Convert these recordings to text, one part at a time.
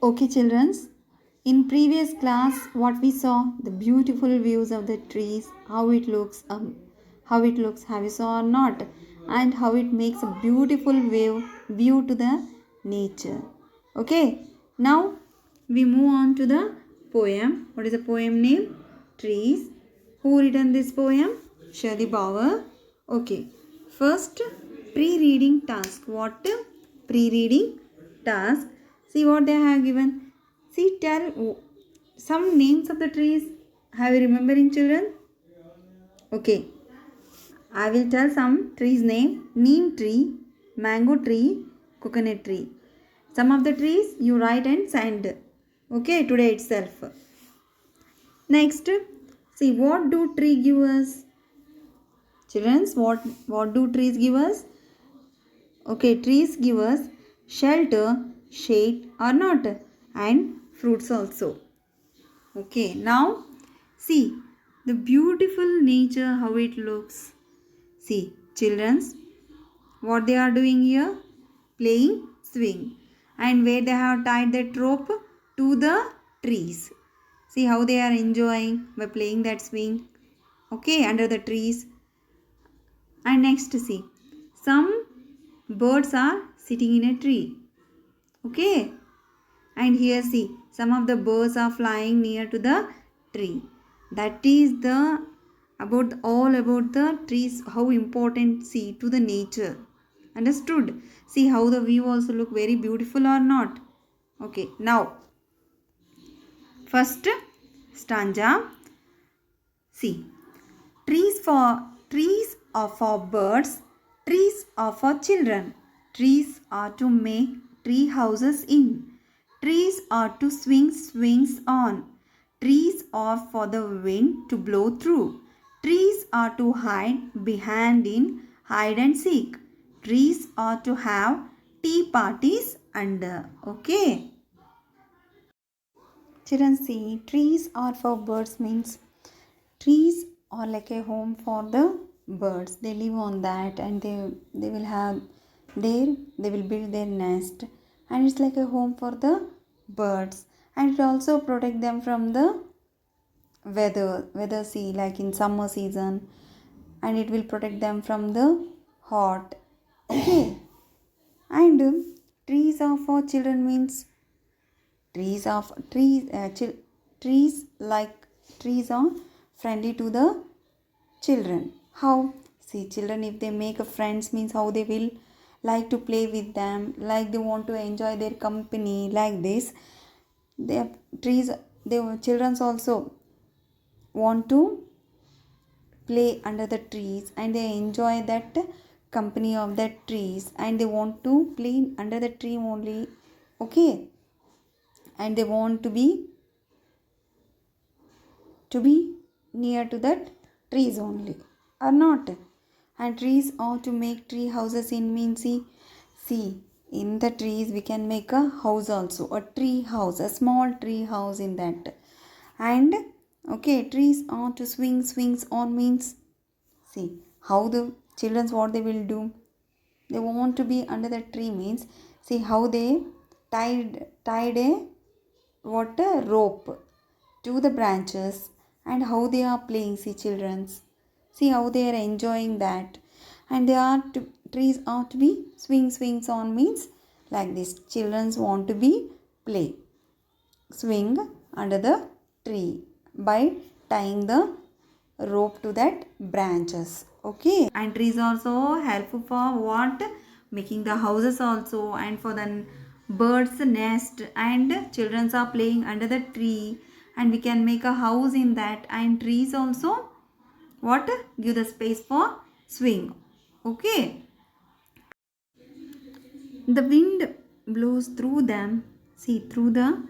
Okay, children. In previous class, what we saw the beautiful views of the trees, how it looks, have you saw or not, and how it makes a beautiful view to the nature. Okay. Now we move on to the poem. What is the poem name? Trees. Who written this poem? Shirley Bauer. Okay. First, pre-reading task. What? Pre-reading task. See what they have given. See, tell some names of the trees. Have you remembering, children? Okay. I will tell some trees name. Neem tree, mango tree, coconut tree. Some of the trees you write and send. Okay, today itself. Next, see what do tree give us? Children, what do trees give us? Okay, trees give us shelter, shade or not, and fruits also. Okay, now see the beautiful nature how it looks. See, children's what they are doing here? Playing swing. And where they have tied that rope to the trees. See how they are enjoying by playing that swing. Okay, under the trees. And next see, some birds are sitting in a tree. Okay, and here see, some of the birds are flying near to the tree. That is the about all about the trees, how important see to the nature. Understood? See how the view also look very beautiful or not. Okay, now first stanza. See, trees are for birds, trees are for children. Trees are to make tree houses in. Trees are to swing swings on. Trees are for the wind to blow through. Trees are to hide behind in hide and seek. Trees are to have tea parties under. Okay. Children, see, trees are for birds means trees are like a home for the birds. They live on that and they will have they will build their nest, and it's like a home for the birds, and it also protect them from the weather see like in summer season, and it will protect them from the hot. Okay. And trees are for children means trees like trees are friendly to the children. How? See, children if they make a friends means how they will like to play with them, like they want to enjoy their company, like this. They trees they childrens also want to play under the trees, and they enjoy that company of that trees, and they want to play under the tree only. Okay, and they want to be near to that trees only or not. And trees are to make tree houses in means see in the trees we can make a house also, a tree house, a small tree house in that. And okay, trees are to swings on means see how the children's what they will do, they want to be under the tree means see how they tied a what a rope to the branches, and how they are playing. See children's, see how they are enjoying that. And they are to, trees are to be swings on means like this, children's want to be play swing under the tree by tying the rope to that branches. Okay, and trees also helpful for what, making the houses also, and for the birds nest, and children are playing under the tree, and we can make a house in that. And trees also what, give the space for swing. Okay, the wind blows through them, see through the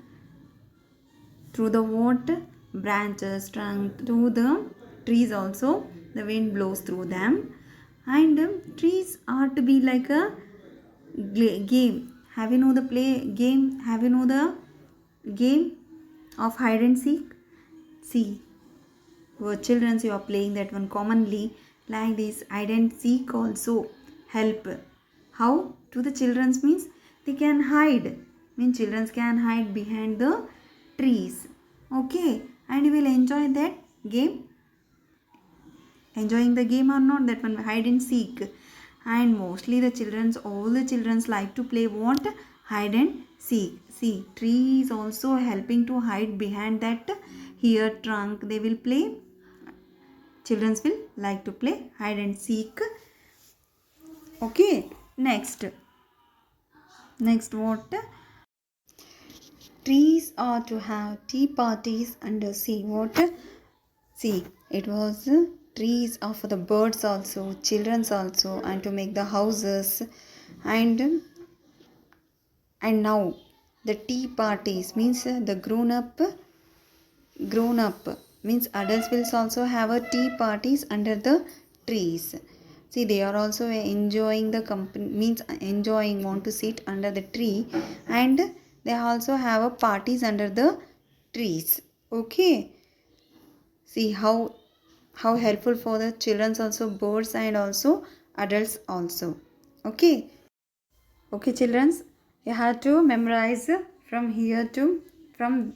what, branches trunk to the trees also, the wind blows through them. And trees are to be like a game. Have you know the play game, have you know the game of hide and seek? See, for children you are playing that one commonly, like this hide and seek also help. How? To the children's means they can hide means children can hide behind the trees. Okay, and you will enjoy that game. Enjoying the game or not, that one hide and seek. And mostly the children's, all the children's like to play what? Hide and seek. See, tree is also helping to hide behind that here trunk. They will play. Children's will like to play hide and seek. Okay, next what? Trees are to have tea parties under sea. What? See, it was trees are for the birds also, children's also, and to make the houses, and now the tea parties means the grown up means adults will also have a tea parties under the trees. See, they are also enjoying the company, means enjoying, want to sit under the tree, and they also have a parties under the trees. Okay, see how helpful for the children's also, birds and also adults also. Okay, children's, you have to memorize from here to, from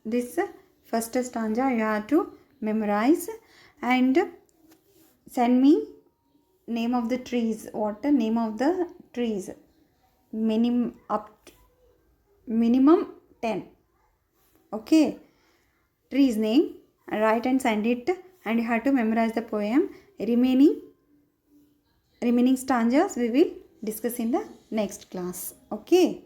this first stanza you have to memorize, and send me name of the trees. What the name of the trees? Minimum 10. Okay, trees name, write and send it, and you have to memorize the poem. Remaining stanzas we will discuss in the next class. Okay.